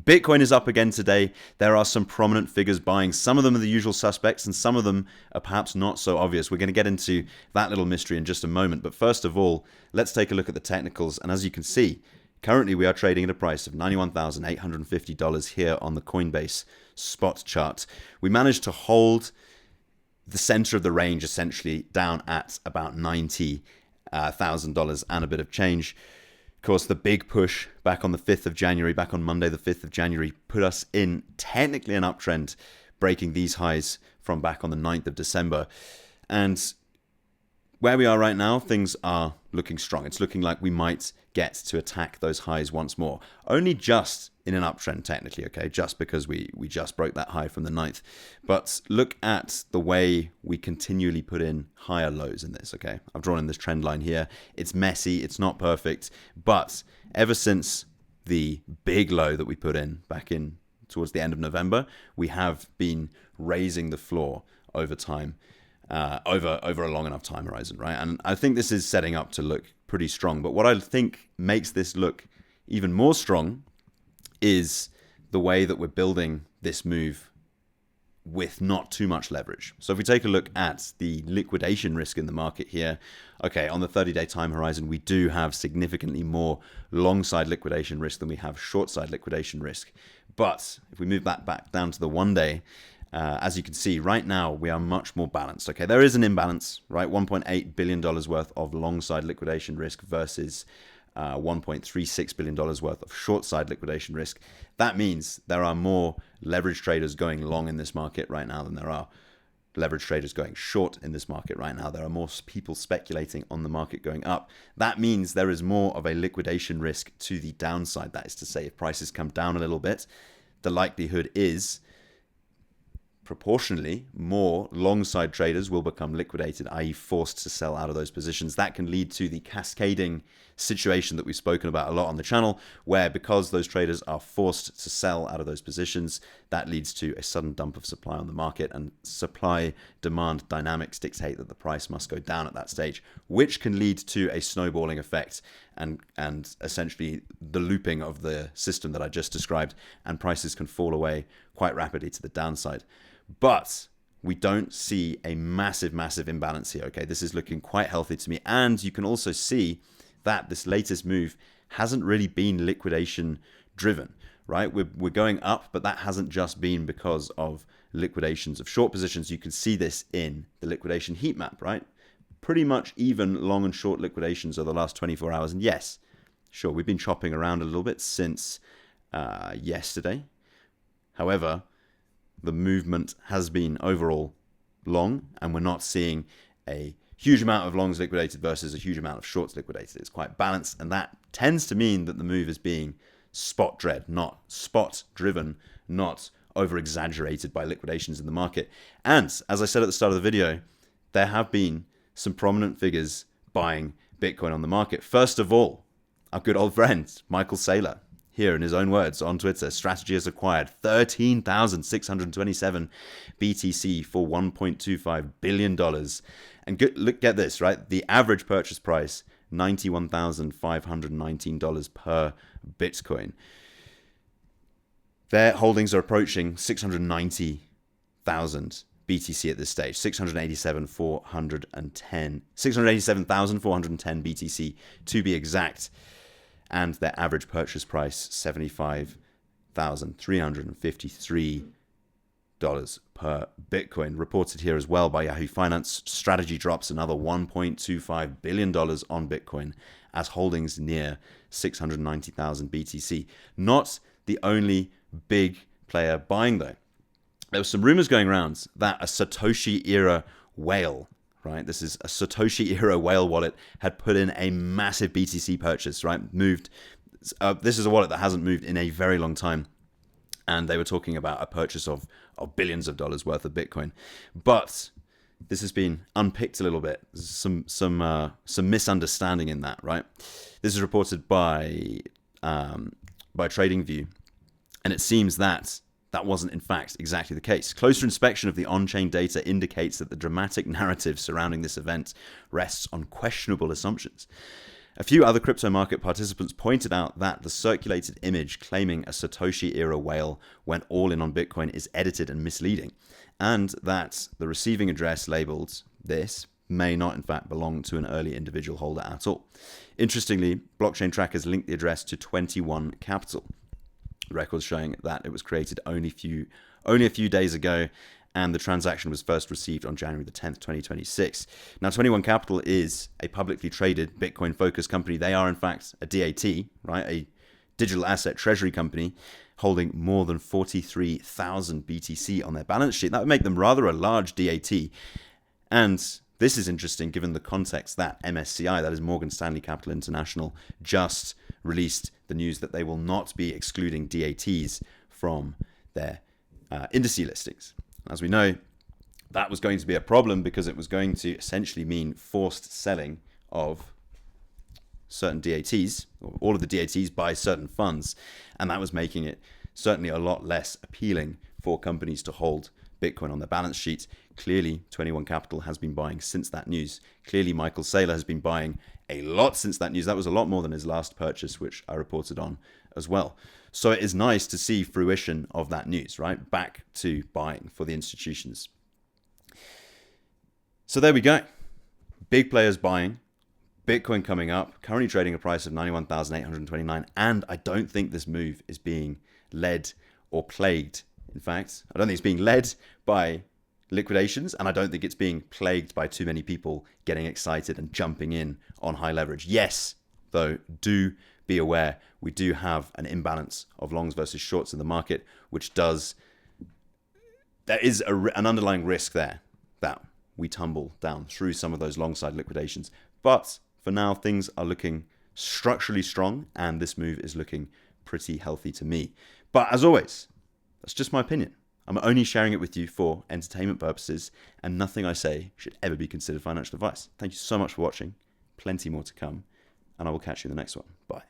Bitcoin is up again today. There are some prominent figures buying. Some of them are the usual suspects, and some of them are perhaps not so obvious. We're going to get into that little mystery in just a moment. But first of all, let's take a look at the technicals. And as you can see, currently we are trading at a price of $91,850 here on the Coinbase spot chart. We managed to hold the center of the range essentially down at about $90,000 and a bit of change. Of course, the big push back on the 5th of January, back on Monday, the 5th of January, put us in technically an uptrend, breaking these highs from back on the 9th of December. And where we are right now, things are looking strong. It's looking like we might get to attack those highs once more. Only just in an uptrend, technically, okay? Just because we just broke that high from the 9th. But look at the way we continually put in higher lows in this, okay? I've drawn in this trend line here. It's messy. It's not perfect. But ever since the big low that we put in back in towards the end of November, we have been raising the floor over time. Over a long enough time horizon, right? And I think this is setting up to look pretty strong. But what I think makes this look even more strong is the way that we're building this move with not too much leverage. So if we take a look at the liquidation risk in the market here, okay, on the 30-day time horizon, we do have significantly more long side liquidation risk than we have short side liquidation risk. But if we move that back down to the 1 day, as you can see, right now, we are much more balanced. Okay, there is an imbalance, right? $1.8 billion worth of long side liquidation risk versus $1.36 billion worth of short side liquidation risk. That means there are more leverage traders going long in this market right now than there are leverage traders going short in this market right now. There are more people speculating on the market going up. That means there is more of a liquidation risk to the downside. That is to say, if prices come down a little bit, the likelihood is proportionally more long side traders will become liquidated, i.e. forced to sell out of those positions. That can lead to the cascading situation that we've spoken about a lot on the channel, where because those traders are forced to sell out of those positions, that leads to a sudden dump of supply on the market, and supply demand dynamics dictate that the price must go down at that stage, which can lead to a snowballing effect and essentially the looping of the system that I just described, and prices can fall away quite rapidly to the downside. But we don't see a massive imbalance here, okay? This is looking quite healthy to me. And you can also see that this latest move hasn't really been liquidation driven, right? We're going up, but that hasn't just been because of liquidations of short positions. You can see this in the liquidation heat map, right? Pretty much even long and short liquidations over the last 24 hours. And yes, sure, we've been chopping around a little bit since yesterday. However, the movement has been overall long, and we're not seeing a huge amount of longs liquidated versus a huge amount of shorts liquidated. It's quite balanced, and that tends to mean that the move is being spot driven, not over exaggerated by liquidations in the market. And as I said at the start of the video, there have been some prominent figures buying Bitcoin on the market. First of all, our good old friend Michael Saylor, here in his own words on Twitter, Strategy has acquired 13,627 BTC for $1.25 billion. And get this, right? The average purchase price, $91,519 per Bitcoin. Their holdings are approaching 690,000 BTC at this stage, 687,410 BTC to be exact. And their average purchase price, $75,353 per Bitcoin. Reported here as well by Yahoo Finance, Strategy drops another $1.25 billion on Bitcoin as holdings near 690,000 BTC. Not the only big player buying though. There were some rumors going around that a Satoshi era whale, right? This is a Satoshi era whale wallet, had put in a massive BTC purchase, right? This is a wallet that hasn't moved in a very long time. And they were talking about a purchase of billions of dollars worth of Bitcoin. But this has been unpicked a little bit. Some misunderstanding in that, right? This is reported by TradingView. And it seems that wasn't in fact exactly the case. Closer inspection of the on-chain data indicates that the dramatic narrative surrounding this event rests on questionable assumptions. A few other crypto market participants pointed out that the circulated image claiming a Satoshi era whale went all in on Bitcoin is edited and misleading, and that the receiving address labeled this may not in fact belong to an early individual holder at all. Interestingly, blockchain trackers linked the address to 21 Capital, records showing that it was created only a few days ago, and the transaction was first received on January the 10th, 2026. Now, 21 Capital is a publicly traded Bitcoin-focused company. They are, in fact, a DAT, right? A digital asset treasury company holding more than 43,000 BTC on their balance sheet. That would make them rather a large DAT. And this is interesting given the context that MSCI, that is Morgan Stanley Capital International, just released the news that they will not be excluding DATs from their indice listings. As we know, that was going to be a problem because it was going to essentially mean forced selling of certain DATs, or all of the DATs by certain funds, and that was making it certainly a lot less appealing for companies to hold Bitcoin on their balance sheet. Clearly, 21 Capital has been buying since that news. Clearly, Michael Saylor has been buying a lot since that news. That was a lot more than his last purchase, which I reported on as well. So it is nice to see fruition of that news, right? Back to buying for the institutions. So there we go. Big players buying. Bitcoin coming up, currently trading a price of 91,829. And I don't think this move is being led or plagued. In fact, I don't think it's being led by liquidations, and I don't think it's being plagued by too many people getting excited and jumping in on high leverage. Yes, though, do be aware we do have an imbalance of longs versus shorts in the market, which does, there is an underlying risk there that we tumble down through some of those long side liquidations. But for now, things are looking structurally strong, and this move is looking pretty healthy to me. But as always, that's just my opinion. I'm only sharing it with you for entertainment purposes, and nothing I say should ever be considered financial advice. Thank you so much for watching. Plenty more to come, and I will catch you in the next one. Bye.